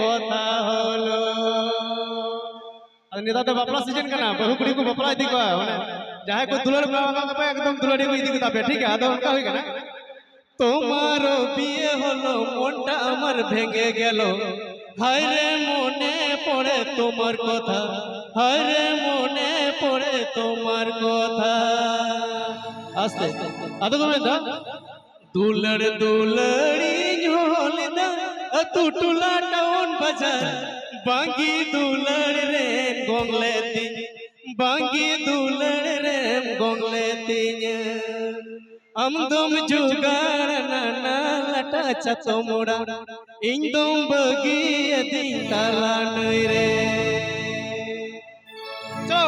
কথা হলো नेता तो बापला सीजन का ना बहु कुड़ी को बापला इदी को माने जहां को दुलड़ पे एकदम दुलड़ी को इदी को तापे ठीक है आदो उनका होई ना তোমারও বিয়ে হলো মনটা আমার ভেঙে গেল হায় রে মনে পড়ে তোমার কথা হায় রে মনে পড়ে তোমার কথা আস্তে আদো কমে দা দুলড় দুলড়ি ঝোল দা টুটুলা টাউন বাজার বাঙ্গি দুলড় রে গংলে তিন বাঙ্গি দুলড় রে গংলে তিন আমদম जुगाड़ ना लटा चतोमोड़ा इंदम बगी यदि ताला नई रे चो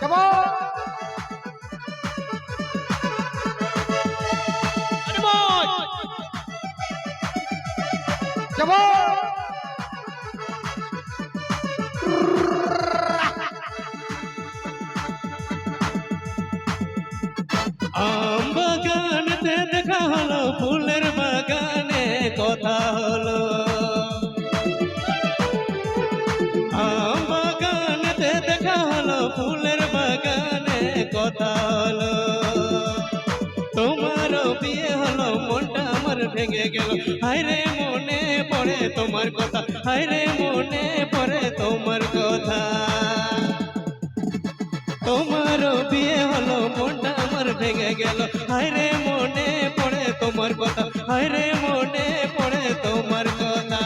come on Come on! आम बागान ते देखा हलो फुलेर बागाने कथा हलो आम बागान ते देखा हलो फुलेर बागाने कथा हलो তোমার বিয়ে হলো মনটা আমার ভেঙে গেল হায় রে মনে পড়ে তোমার কথা হায় রে মনে পড়ে তোমার কথা তোমার বিয়ে হলো মনটা আমার ভেঙে গেল হায় রে মনে পড়ে তোমার কথা হায় রে মনে পড়ে তোমার কথা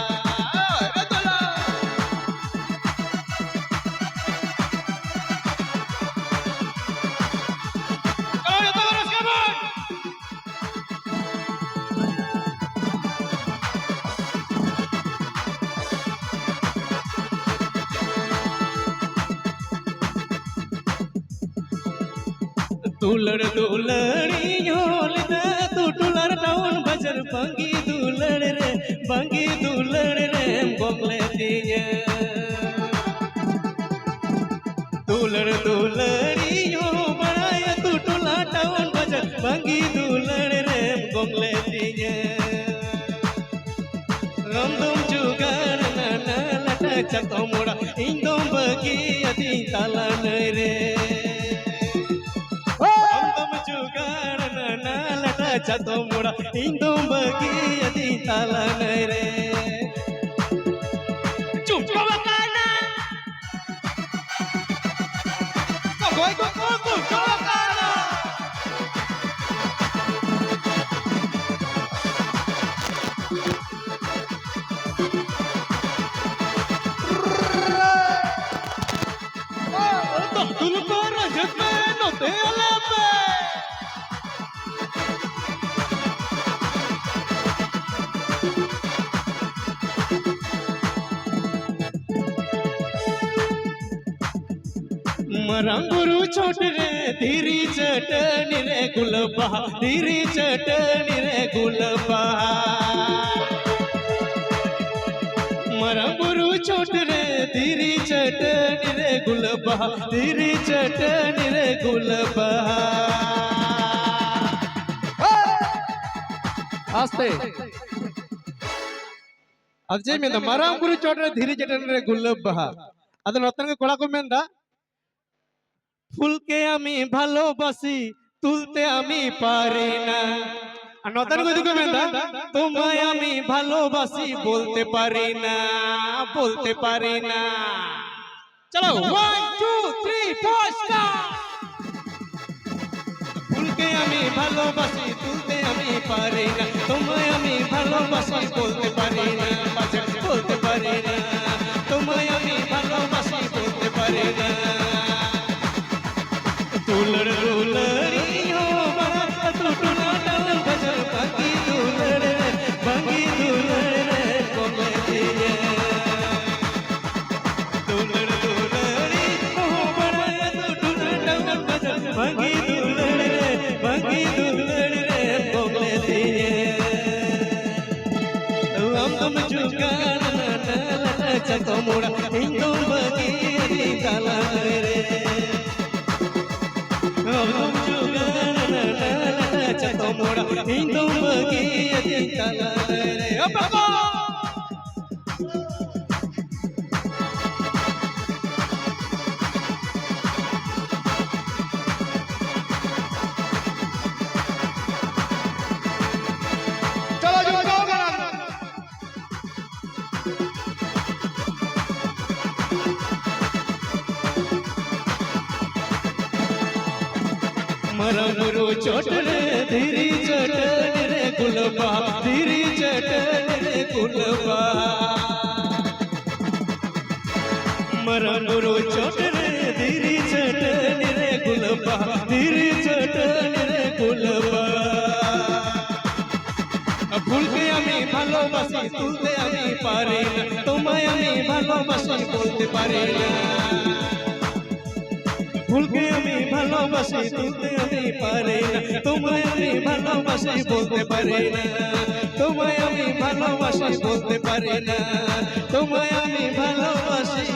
दुलड़ दुलड़ी झोल दे तू टुलर टाउन बजर बांगी दुलड़ रे बोगले दिए दुलड़ दुलड़ी झो बनाया तू टुला टाउन बजर बांगी दुलड़ रे बोगले दिए रमदम जुगाड़ ना लटा चतो मोड़ा इंदम बगी यदि ताला नई रे चतो मोड़ा इंदो बगी यदि ताला नई रे चुप बकाना कोई को बकाना तो तुम को रजत में नोते आले पे मरंगुरु छोट रे धीरी चटनी रे गुलबा धीरी चटनी रे गुलबा मरंगुरु छोट रे धीरी चटनी रे गुलबा धीरी चटनी रे गुलबा आस्ते अब जे में मरंगुरु छोट रे धीरी चटनी रे गुलबा अद नतन के कोड़ा को मेंदा ফুলকে আমি ভালোবাসি তুলতে আমি পারি না আর নতুন কই দিকে মেন্দা তোমায় আমি ভালোবাসি বলতে পারি না চলো 1 2 3 4 স্টার্ট ফুলকে আমি ভালোবাসি তুলতে আমি পারি না তোমায় আমি ভালোবাসি বলতে পারি না বলতে পারি না তোমায় আমি ভালোবাসি বলতে পারি না दुलड़ दुलड़ी हो बड़ा तू टुला टाउन बजर बांगी दुलड़ रे बोले दिए दुलड़ दुलड़ी हो बड़ा तू टुला टाउन बजर बांगी दुलड़ रे बोले दिए हम तुम जुगाड़ ना लटा चको मोड़ा इंदो बगी ᱤᱧ ᱫᱚ ᱵᱟᱹᱜᱤᱭᱟᱹᱧ ᱛᱟᱞᱟᱨᱮ मरमुरु चोटन धीरी चटन रे गुलबा धीरी चटन रे गुलबा मरमुरु चोटन धीरी चटन रे गुलबा धीरी चटन रे गुलबा ভুলতে আমি ভালোবাসি তুলতে আমি পারি না তোমায় আমি ভালোবাসি বলতে পারি না ভুলকে আমি ভালোবাসি তুলতে আমি পারি না তোমায় আমি ভালোবাসি বলতে পারি না তোমায় আমি ভালোবাসি বলতে পারি না তোমায় আমি ভালোবাসি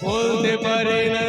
বলতে পারি না